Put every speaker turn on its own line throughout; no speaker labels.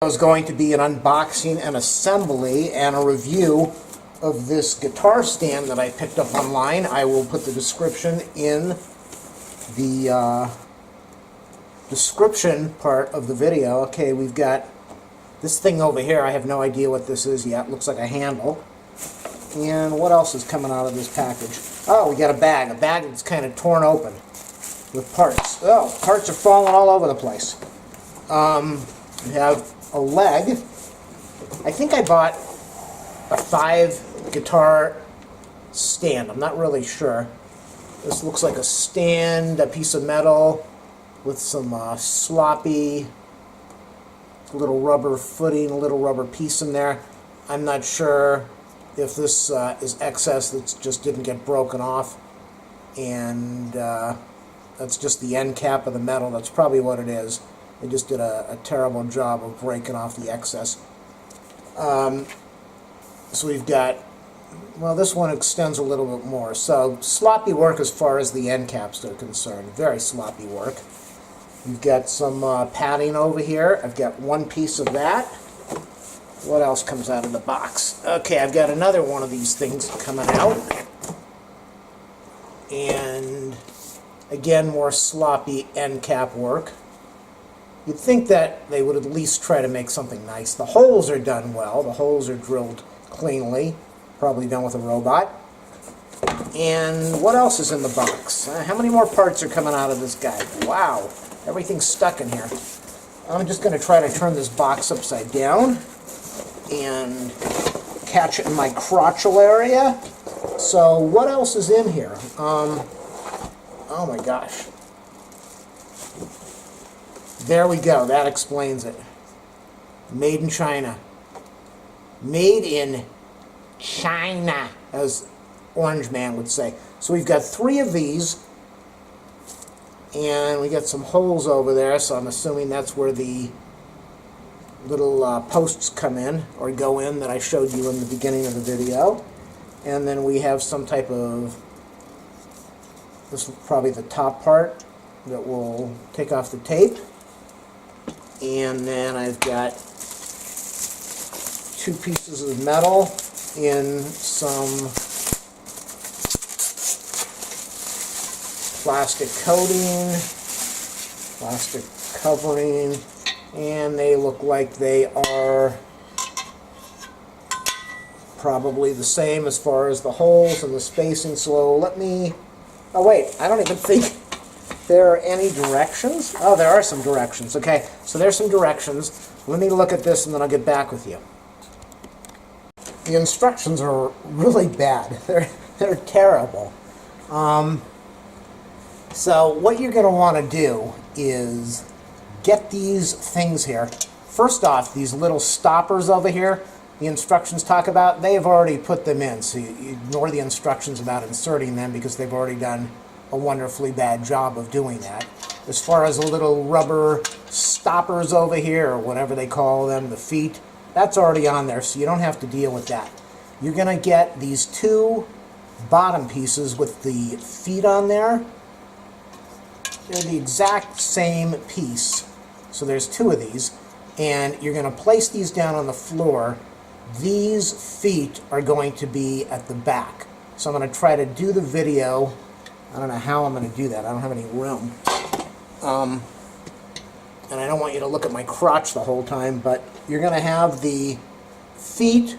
is going to be an unboxing and assembly and a review of this guitar stand that I picked up online. I will put the description in the description part of the video. Okay, we've got this thing over here. I have no idea what this is yet. It looks like a handle. And what else is coming out of this package? Oh, we got a bag that's kind of torn open with parts. Oh, parts are falling all over the place. We have a leg. I think I bought a 5 guitar stand. I'm not really sure. This looks like a stand, a piece of metal with some sloppy little rubber footing, a little rubber piece in there. I'm not sure if this is excess that just didn't get broken off, and that's just the end cap of the metal. That's probably what it is. They just did a terrible job of breaking off the excess. So we've got, well, this one extends a little bit more. So sloppy work as far as the end caps are concerned. Very sloppy work. We've got some padding over here. I've got one piece of that. What else comes out of the box? Okay, I've got another one of these things coming out. And again, more sloppy end cap work. You'd think that they would at least try to make something nice. The holes are done well. The holes are drilled cleanly. Probably done with a robot. And what else is in the box? How many more parts are coming out of this guy? Wow, everything's stuck in here. I'm just going to try to turn this box upside down and catch it in my crotchal area. So what else is in here? Oh my gosh. There we go. That explains it. Made in China. Made in China, as Orange Man would say. So we've got 3 of these, and we got some holes over there, so I'm assuming that's where the little posts come in, or go in, that I showed you in the beginning of the video. And then we have some type of, this is probably the top part that we'll take off the tape. And then I've got 2 pieces of metal in some plastic coating, plastic covering, and they look like they are probably the same as far as the holes and the spacing. So let me, oh wait, I don't even think there are any directions. Oh, there are some directions. Okay, so there's some directions. Let me look at this and then I'll get back with you. The instructions are really bad. They're terrible. So what you're going to want to do is get these things here. First off, these little stoppers over here, the instructions talk about, they have already put them in. So you ignore the instructions about inserting them because they've already done a wonderfully bad job of doing that. As far as the little rubber stoppers over here, or whatever they call them, the feet, that's already on there, so you don't have to deal with that. You're going to get these 2 bottom pieces with the feet on there. They're the exact same piece. So there's 2 of these, and you're going to place these down on the floor. These feet are going to be at the back. So I'm going to try to do the video. I don't know how I'm going to do that. I don't have any room. And I don't want you to look at my crotch the whole time, but you're going to have the feet.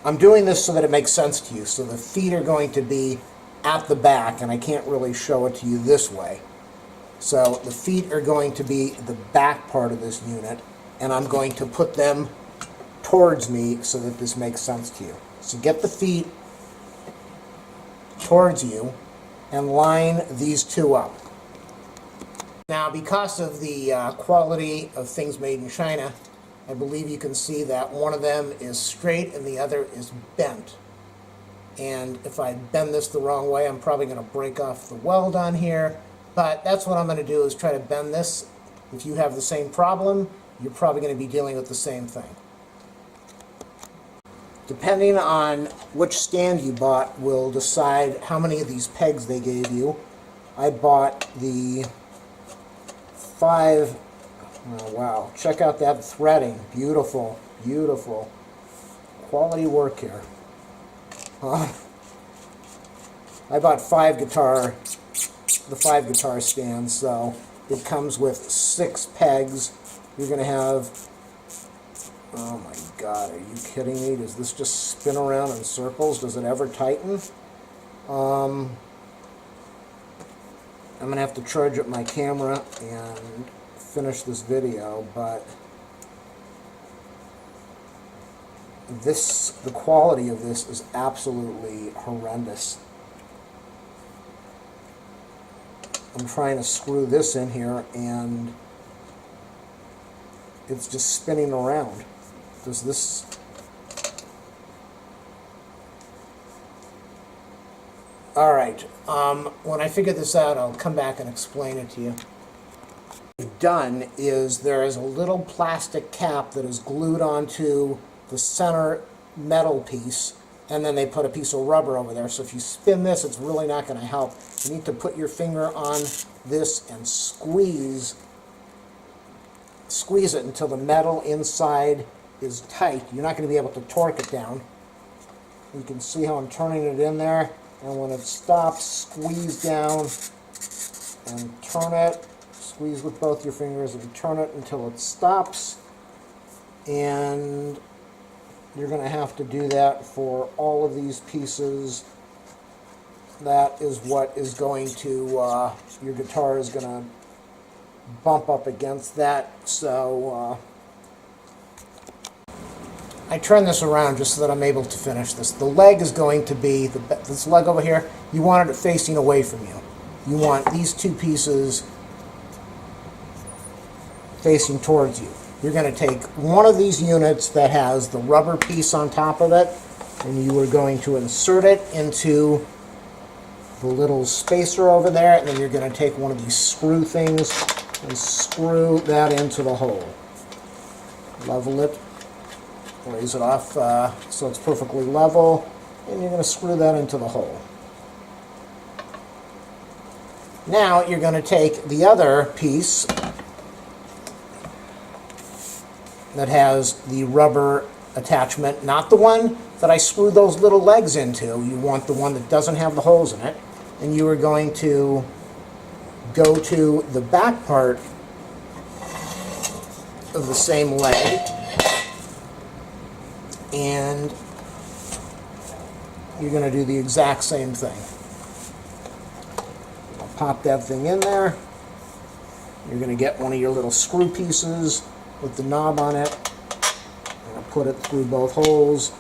I'm doing this so that it makes sense to you. So the feet are going to be at the back, and I can't really show it to you this way. So the feet are going to be the back part of this unit, and I'm going to put them towards me so that this makes sense to you. So get the feet towards you and line these 2 up. Now, because of the quality of things made in China, I believe you can see that one of them is straight and the other is bent. And if I bend this the wrong way, I'm probably going to break off the weld on here. But that's what I'm going to do, is try to bend this. If you have the same problem, you're probably going to be dealing with the same thing. Depending on which stand you bought will decide how many of these pegs they gave you. I bought the 5 Oh, wow, check out that threading. Beautiful, beautiful. Quality work here. I bought the 5 guitar stands, so it comes with 6 pegs. You're going to have, oh my God, are you kidding me? Does this just spin around in circles? Does it ever tighten? I'm going to have to charge up my camera and finish this video, but the quality of this is absolutely horrendous. I'm trying to screw this in here and it's just spinning around. Does this... Alright, when I figure this out, I'll come back and explain it to you. What I've done is there is a little plastic cap that is glued onto the center metal piece, and then they put a piece of rubber over there. So if you spin this, it's really not going to help. You need to put your finger on this and squeeze it until the metal inside is tight. You're not going to be able to torque it down. You can see how I'm turning it in there, and when it stops, squeeze down and turn it. Squeeze with both your fingers and turn it until it stops. And you're going to have to do that for all of these pieces. That is what is going to, your guitar is going to bump up against that. So I turn this around just so that I'm able to finish this. The leg is going to be, this leg over here, you want it facing away from you. You want these 2 pieces facing towards you. You're going to take one of these units that has the rubber piece on top of it, and you are going to insert it into the little spacer over there, and then you're going to take one of these screw things and screw that into the hole. Level it, raise it off so it's perfectly level, and you're going to screw that into the hole. Now you're going to take the other piece that has the rubber attachment, not the one that I screwed those little legs into. You want the one that doesn't have the holes in it. And you are going to go to the back part of the same leg, and you're going to do the exact same thing. I'll pop that thing in there. You're going to get one of your little screw pieces with the knob on it, and I'll put it through both holes,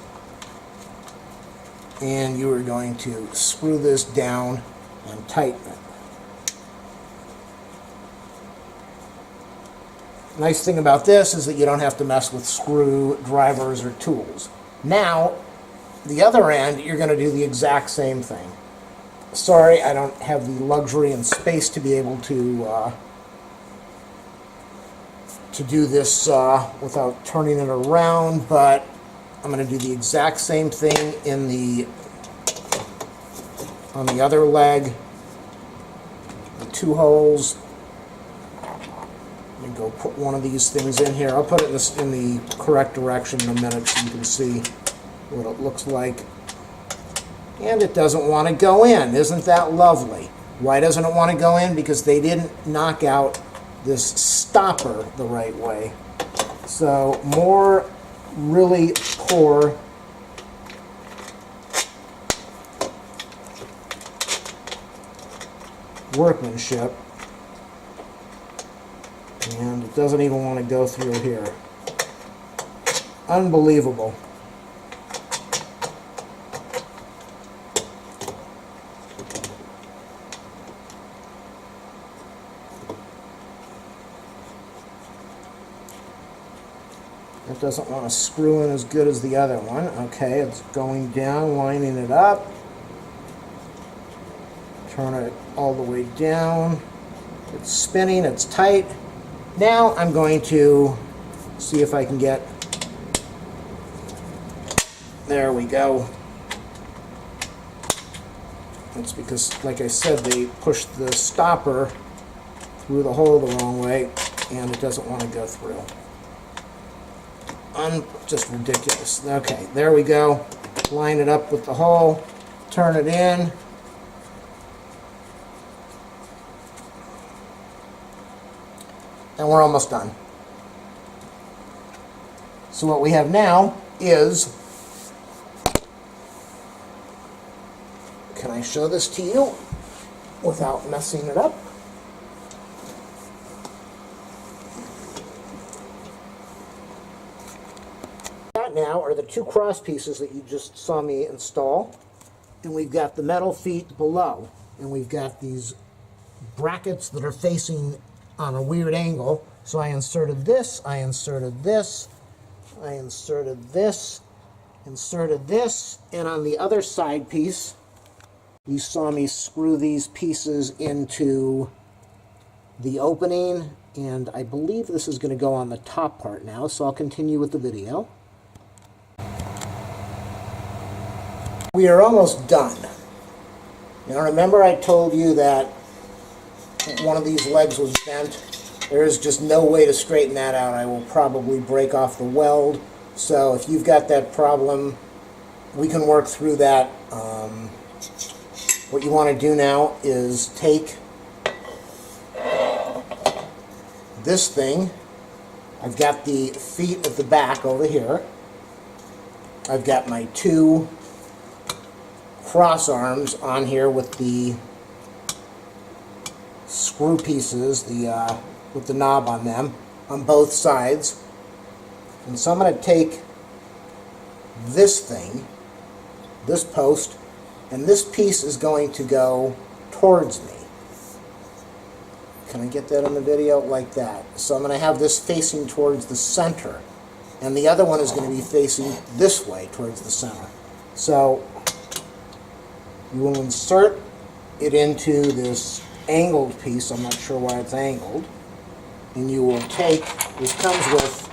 and you are going to screw this down and tighten it. Nice thing about this is that you don't have to mess with screwdrivers or tools. Now, the other end, you're going to do the exact same thing. Sorry, I don't have the luxury and space to be able to do this without turning it around, but I'm going to do the exact same thing on the other leg. The 2 holes. Let me go put one of these things in here. I'll put it in the correct direction in a minute so you can see what it looks like. And it doesn't want to go in. Isn't that lovely? Why doesn't it want to go in? Because they didn't knock out this stopper the right way. So more really poor workmanship, and it doesn't even want to go through here. Unbelievable. It doesn't want to screw in as good as the other one. Okay, it's going down, lining it up. Turn it all the way down. It's spinning, it's tight. Now I'm going to see if I can get, there we go. It's because, like I said, they pushed the stopper through the hole the wrong way. and it doesn't want to go through. Just ridiculous. Okay, there we go. Line it up with the hole, turn it in. And we're almost done. So what we have now is, can I show this to you without messing it up? That now are the two cross pieces that you just saw me install, and we've got the metal feet below, and we've got these brackets that are facing on a weird angle. So I inserted this, I inserted this, I inserted this, inserted this, and on the other side piece, you saw me screw these pieces into the opening, and I believe this is going to go on the top part now, so I'll continue with the video. We are almost done. Now remember I told you that one of these legs was bent. There is just no way to straighten that out. I will probably break off the weld. So if you've got that problem, we can work through that. What you want to do now is take this thing. I've got the feet at the back over here. I've got my two cross arms on here with the screw pieces, with the knob on them, on both sides. And so I'm going to take this thing, this post, and this piece is going to go towards me. Can I get that on the video? Like that. So I'm going to have this facing towards the center, and the other one is going to be facing this way towards the center. So you will insert it into this angled piece. I'm not sure why it's angled. And you will take, this comes with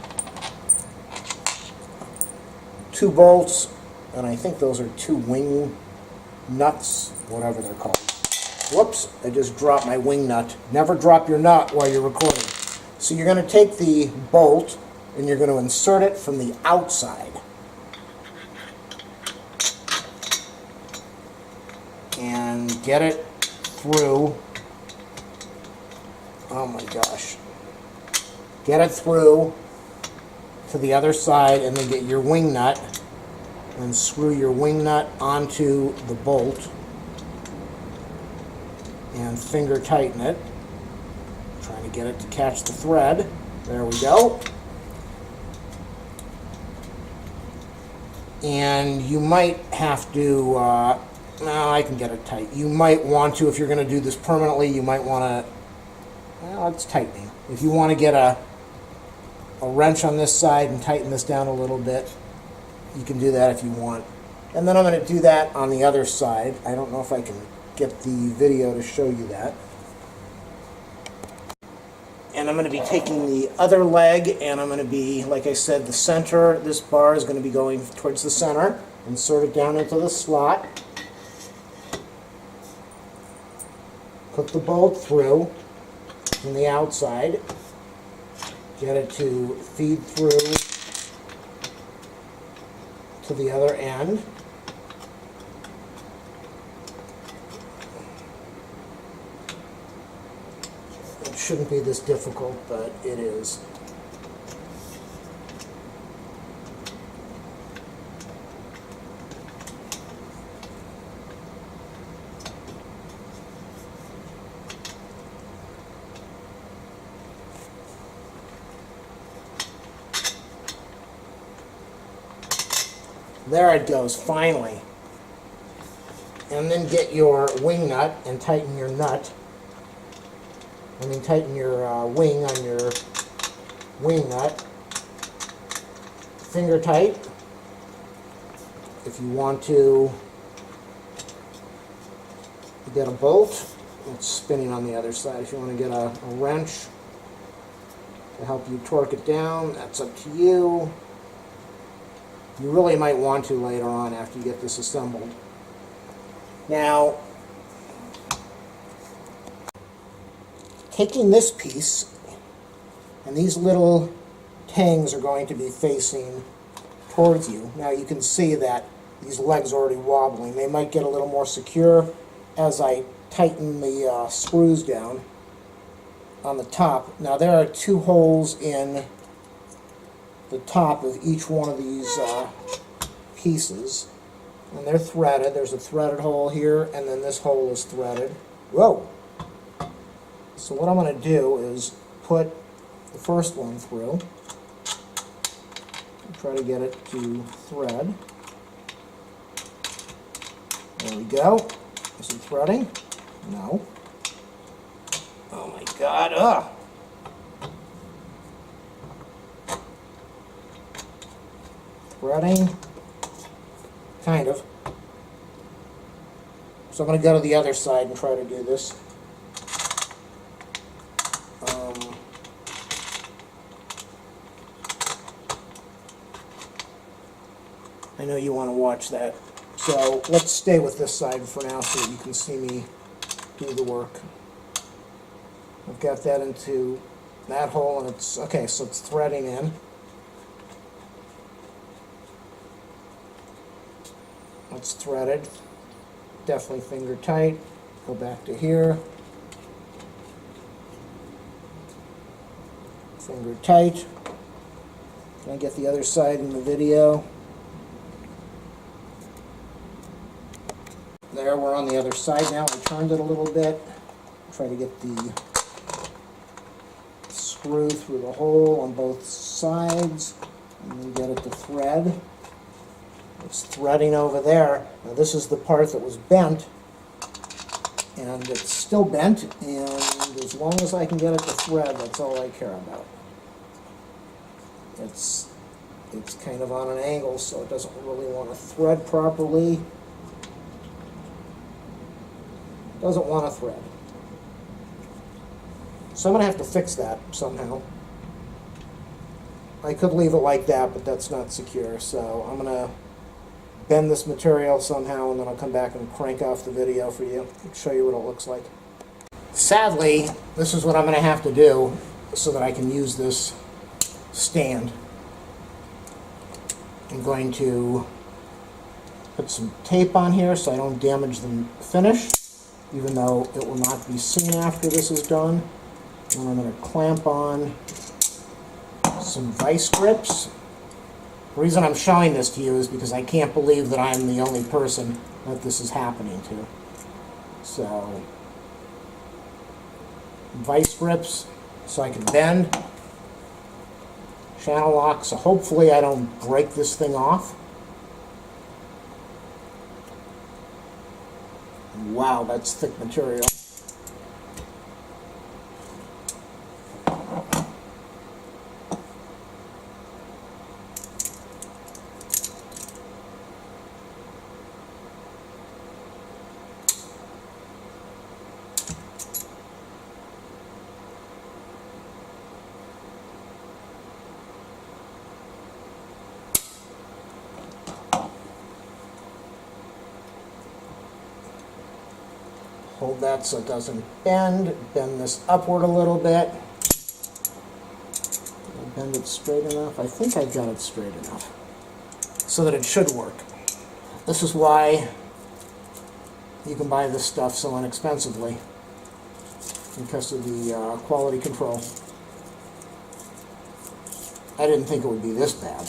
2 bolts, and I think those are 2 wing nuts, whatever they're called. Whoops, I just dropped my wing nut. Never drop your nut while you're recording. So you're going to take the bolt and you're going to insert it from the outside. And get it through. Oh my gosh. Get it through to the other side, and then get your wing nut and screw your wing nut onto the bolt and finger tighten it. Trying to get it to catch the thread. There we go. And you might have to, no, I can get it tight. You might want to, if you're going to do this permanently, you might want to, well, it's tightening. If you want to get a wrench on this side and tighten this down a little bit, you can do that if you want. And then I'm going to do that on the other side. I don't know if I can get the video to show you that. And I'm going to be taking the other leg, and I'm going to be, like I said, the center, this bar is going to be going towards the center. Insert it down into the slot. Put the bolt through from the outside. Get it to feed through to the other end. It shouldn't be this difficult, but it is. There it goes, finally. And then get your wing nut and tighten your nut. Tighten your wing on your wing nut. Finger tight. If you want to get a bolt, it's spinning on the other side. If you want to get a wrench to help you torque it down, that's up to you. You really might want to later on after you get this assembled. Now, taking this piece And these little tangs are going to be facing towards you. Now you can see that these legs are already wobbling. They might get a little more secure as I tighten the screws down on the top. Now there are 2 holes in the top of each one of these pieces, and they're threaded. There's a threaded hole here, and then this hole is threaded. Whoa! So what I'm going to do is put the first one through. Try to get it to thread. There we go. Is it threading? No. Oh my God! Ugh! Threading, kind of. So I'm going to go to the other side and try to do this. I know you want to watch that. So let's stay with this side for now so that you can see me do the work. I've got that into that hole, and it's okay, so it's threading in. It's threaded, definitely finger tight. Go back to here. Finger tight. Can I get the other side in the video? There, we're on the other side now. I turned it a little bit. Try to get the screw through the hole on both sides, and then get it to thread. It's threading over there. Now this is the part that was bent, and it's still bent, and as long as I can get it to thread, that's all I care about. It's kind of on an angle, so it doesn't really want to thread properly. Doesn't want to thread. So I'm going to have to fix that somehow. I could leave it like that, but that's not secure, so I'm going to bend this material somehow, and then I'll come back and crank off the video for you and show you what it looks like. Sadly, this is what I'm going to have to do so that I can use this stand. I'm going to put some tape on here so I don't damage the finish, even though it will not be seen after this is done. And I'm going to clamp on some vice grips. The reason I'm showing this to you is because I can't believe that I'm the only person that this is happening to. So, vice grips so I can bend. Channel lock, so hopefully I don't break this thing off. Wow, that's thick material. Hold that so it doesn't bend. Bend this upward a little bit. Bend it straight enough. I think I've got it straight enough so that it should work. This is why you can buy this stuff so inexpensively, because of the quality control. I didn't think it would be this bad.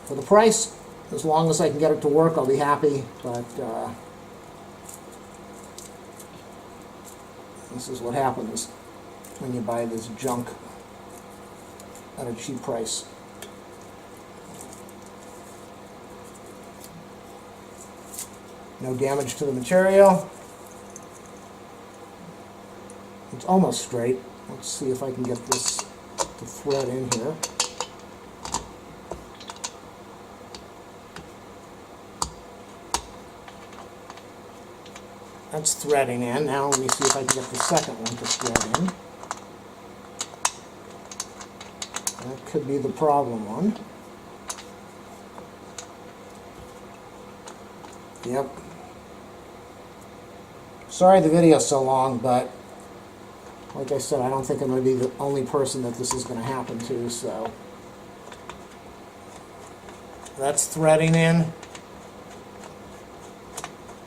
For the price, as long as I can get it to work, I'll be happy, but this is what happens when you buy this junk at a cheap price. No damage to the material. It's almost straight. Let's see if I can get this to thread in here. That's threading in. Now let me see if I can get the second one to thread in. That could be the problem one. Yep. Sorry the video's so long, but Like I said, I don't think I'm going to be the only person that this is going to happen to, so. That's threading in.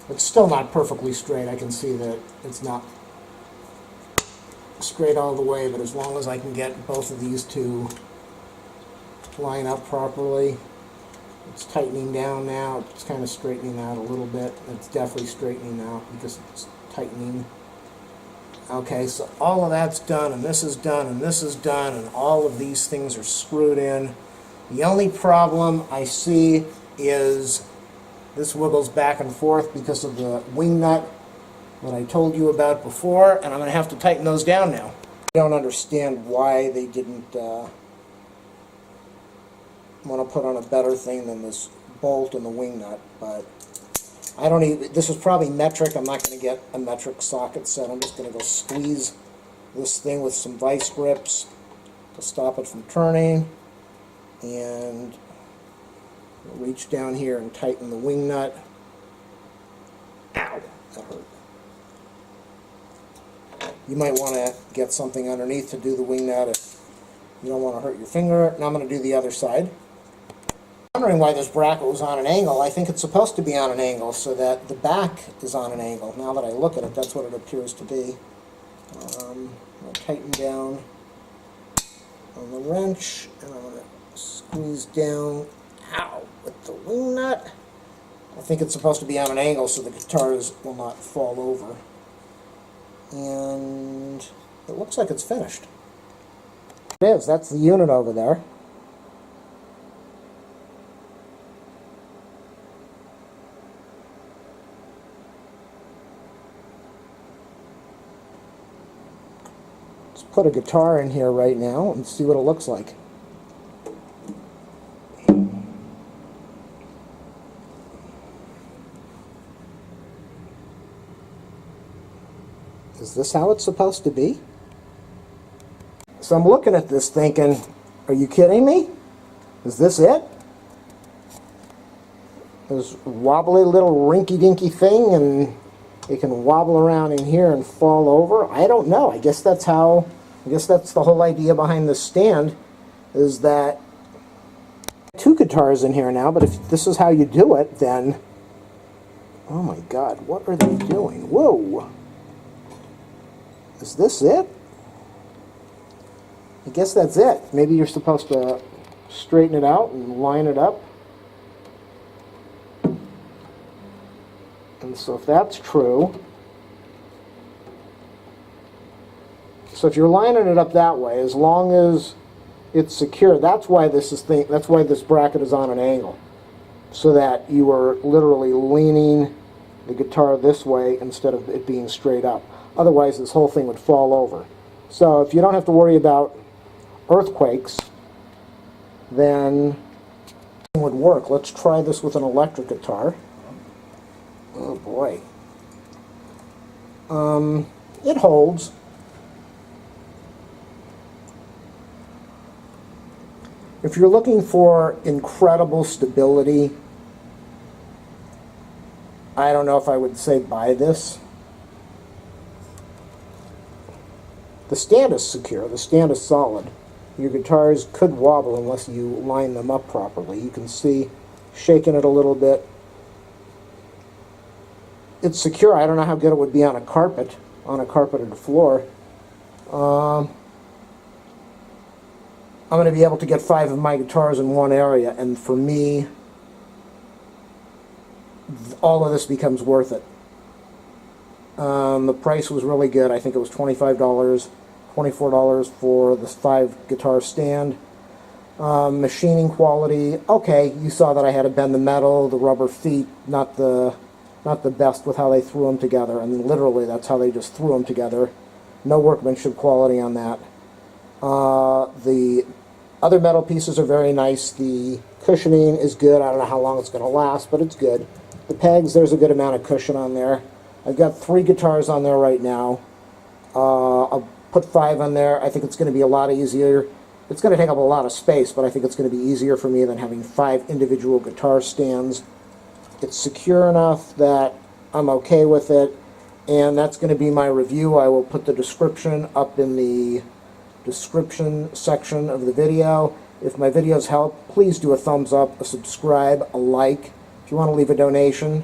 It's still not perfectly straight. I can see that it's not straight all the way, but as long as I can get both of these to line up properly. It's tightening down now. It's kind of straightening out a little bit. It's definitely straightening out because it's tightening. Okay, so all of that's done, and this is done, and this is done, and all of these things are screwed in. The only problem I see is this wiggles back and forth because of the wing nut that I told you about before, and I'm going to have to tighten those down now. I don't understand why they didn't want to put on a better thing than this bolt and the wing nut, but I don't even, this is probably metric. I'm not going to get a metric socket set. I'm just going to go squeeze this thing with some vice grips to stop it from turning, and reach down here and tighten the wing nut. Ow, that hurt. You might want to get something underneath to do the wing nut if you don't want to hurt your finger. Now I'm going to do the other side. I'm wondering why this bracket was on an angle. I think it's supposed to be on an angle so that the back is on an angle. Now that I look at it, that's what it appears to be. I'll tighten down on the wrench, and I'm going to squeeze down, ow, with the wing nut. I think it's supposed to be on an angle so the guitars will not fall over. And it looks like it's finished. It is. That's the unit over there. Let's put a guitar in here right now and see what it looks like. Is this how it's supposed to be? So I'm looking at this thinking, are you kidding me? Is this it? This wobbly little rinky-dinky thing, and it can wobble around in here and fall over? I don't know. I guess that's the whole idea behind this stand, is that two guitars in here now, but if this is how you do it, then, oh my God, what are they doing? Whoa! Is this it? I guess that's it. Maybe you're supposed to straighten it out and line it up. And so if that's true, so if you're lining it up that way, as long as it's secure, that's why that's why this bracket is on an angle, so that you are literally leaning the guitar this way instead of it being straight up. Otherwise, this whole thing would fall over. So if you don't have to worry about earthquakes, then it would work. Let's try this with an electric guitar. Oh boy. It holds. If you're looking for incredible stability, I don't know if I would say buy this. The stand is secure, the stand is solid. Your guitars could wobble unless you line them up properly. You can see, shaking it a little bit. It's secure. I don't know how good it would be on a carpeted floor. I'm going to be able to get 5 of my guitars in one area, and for me, all of this becomes worth it. The price was really good. I think it was $25, $24 for the 5 guitar stand. Machining quality, okay, you saw that I had to bend the metal, the rubber feet, not the best with how they threw them together. I mean, literally, that's how they just threw them together. No workmanship quality on that. The other metal pieces are very nice. The cushioning is good. I don't know how long it's going to last, but it's good. The pegs, there's a good amount of cushion on there. I've got 3 guitars on there right now. I'll put 5 on there. I think it's going to be a lot easier. It's going to take up a lot of space, but I think it's going to be easier for me than having 5 individual guitar stands. It's secure enough that I'm okay with it. And that's going to be my review. I will put the description up in the description section of the video. If my videos help, please do a thumbs up, a subscribe, a like. If you want to leave a donation,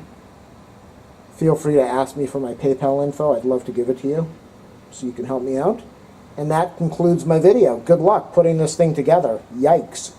feel free to ask me for my PayPal info. I'd love to give it to you so you can help me out. And that concludes my video. Good luck putting this thing together. Yikes.